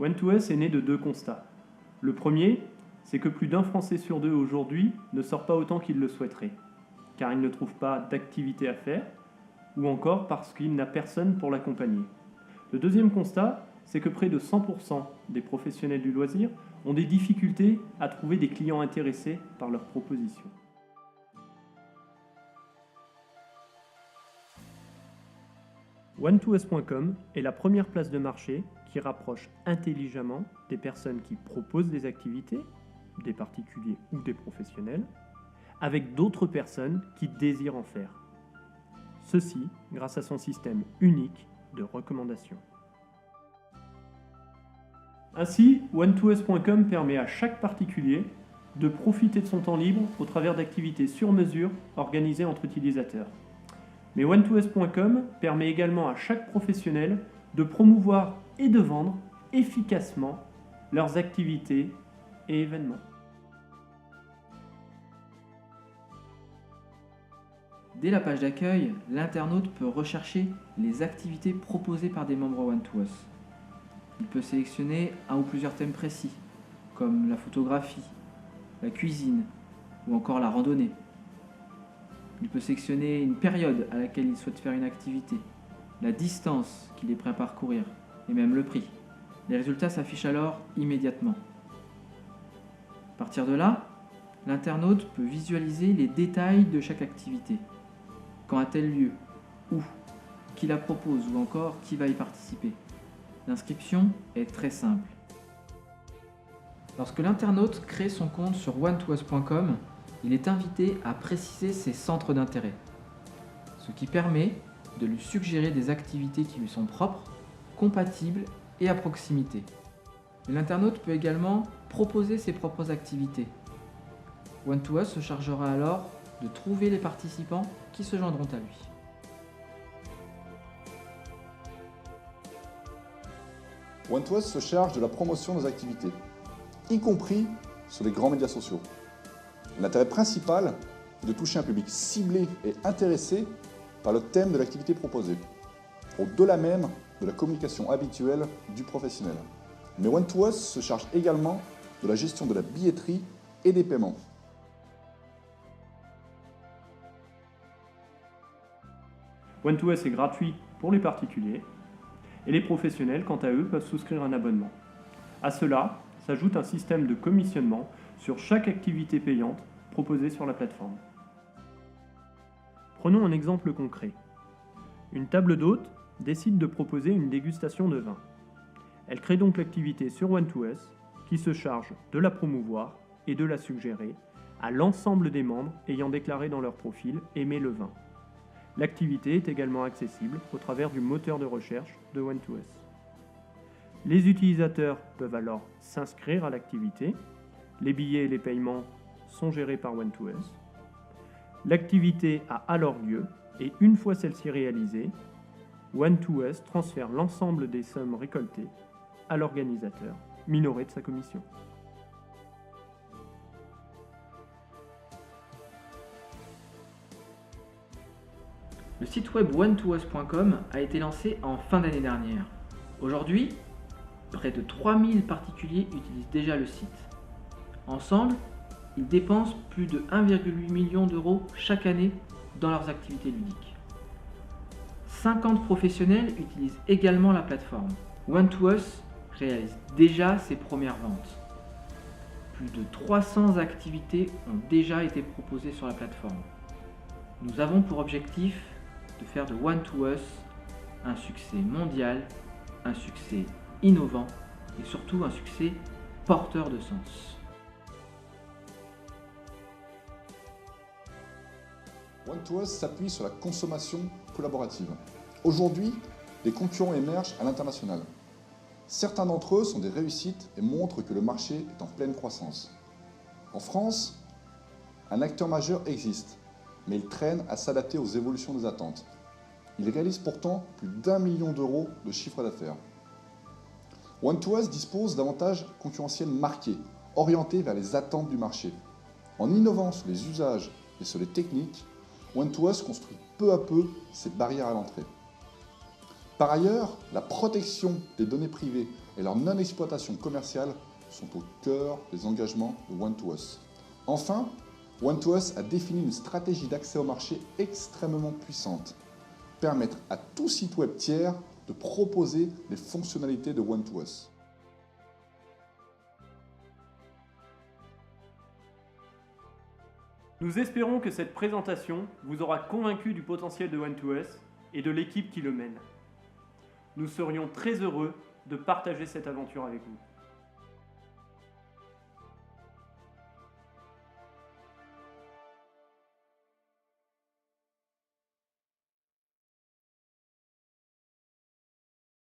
One2S est né de deux constats. Le premier, c'est que plus d'un Français sur deux aujourd'hui ne sort pas autant qu'il le souhaiterait, car il ne trouve pas d'activité à faire, ou encore parce qu'il n'a personne pour l'accompagner. Le deuxième constat, c'est que près de 100% des professionnels du loisir ont des difficultés à trouver des clients intéressés par leurs propositions. One2S.com est la première place de marché qui rapproche intelligemment des personnes qui proposent des activités, des particuliers ou des professionnels, avec d'autres personnes qui désirent en faire. Ceci grâce à son système unique de recommandation. Ainsi, One2S.com permet à chaque particulier de profiter de son temps libre au travers d'activités sur mesure organisées entre utilisateurs. Mais One2S.com permet également à chaque professionnel de promouvoir et de vendre efficacement leurs activités et événements. Dès la page d'accueil, l'internaute peut rechercher les activités proposées par des membres One2S. Il peut sélectionner un ou plusieurs thèmes précis, comme la photographie, la cuisine ou encore la randonnée. Il peut sélectionner une période à laquelle il souhaite faire une activité, la distance qu'il est prêt à parcourir et même le prix. Les résultats s'affichent alors immédiatement. À partir de là, l'internaute peut visualiser les détails de chaque activité. Quand a-t-elle lieu? Où? Qui la propose ou encore qui va y participer? L'inscription est très simple. Lorsque l'internaute crée son compte sur one2s.com, il est invité à préciser ses centres d'intérêt, ce qui permet de lui suggérer des activités qui lui sont propres, compatibles et à proximité. L'internaute peut également proposer ses propres activités. One2S se chargera alors de trouver les participants qui se joindront à lui. One2S se charge de la promotion des activités, y compris sur les grands médias sociaux. L'intérêt principal est de toucher un public ciblé et intéressé par le thème de l'activité proposée, au-delà même de la communication habituelle du professionnel. Mais One2S se charge également de la gestion de la billetterie et des paiements. One2S est gratuit pour les particuliers et les professionnels, quant à eux, peuvent souscrire un abonnement. À cela s'ajoute un système de commissionnement sur chaque activité payante proposée sur la plateforme. Prenons un exemple concret. Une table d'hôte décide de proposer une dégustation de vin. Elle crée donc l'activité sur One2S qui se charge de la promouvoir et de la suggérer à l'ensemble des membres ayant déclaré dans leur profil « Aimer le vin ». L'activité est également accessible au travers du moteur de recherche de One2S. Les utilisateurs peuvent alors s'inscrire à l'activité. Les billets et les paiements sont gérés par One2S. L'activité a alors lieu et une fois celle-ci réalisée, One2S transfère l'ensemble des sommes récoltées à l'organisateur, minoré de sa commission. Le site web one2s.com a été lancé en fin d'année dernière. Aujourd'hui, près de 3000 particuliers utilisent déjà le site. Ensemble, ils dépensent plus de 1,8 million d'euros chaque année dans leurs activités ludiques. 50 professionnels utilisent également la plateforme. One2S réalise déjà ses premières ventes. Plus de 300 activités ont déjà été proposées sur la plateforme. Nous avons pour objectif de faire de One2S un succès mondial, un succès innovant et surtout un succès porteur de sens. One2S s'appuie sur la consommation collaborative. Aujourd'hui, des concurrents émergent à l'international. Certains d'entre eux sont des réussites et montrent que le marché est en pleine croissance. En France, un acteur majeur existe, mais il traîne à s'adapter aux évolutions des attentes. Il réalise pourtant plus d'1 million d'euros de chiffre d'affaires. One2S dispose d'avantages concurrentiels marqués, orientés vers les attentes du marché. En innovant sur les usages et sur les techniques, One2S construit peu à peu ses barrières à l'entrée. Par ailleurs, la protection des données privées et leur non-exploitation commerciale sont au cœur des engagements de One2Us. Enfin, One2Us a défini une stratégie d'accès au marché extrêmement puissante. Permettre à tout site web tiers de proposer les fonctionnalités de One2Us. Nous espérons que cette présentation vous aura convaincu du potentiel de One2Us et de l'équipe qui le mène. Nous serions très heureux de partager cette aventure avec vous.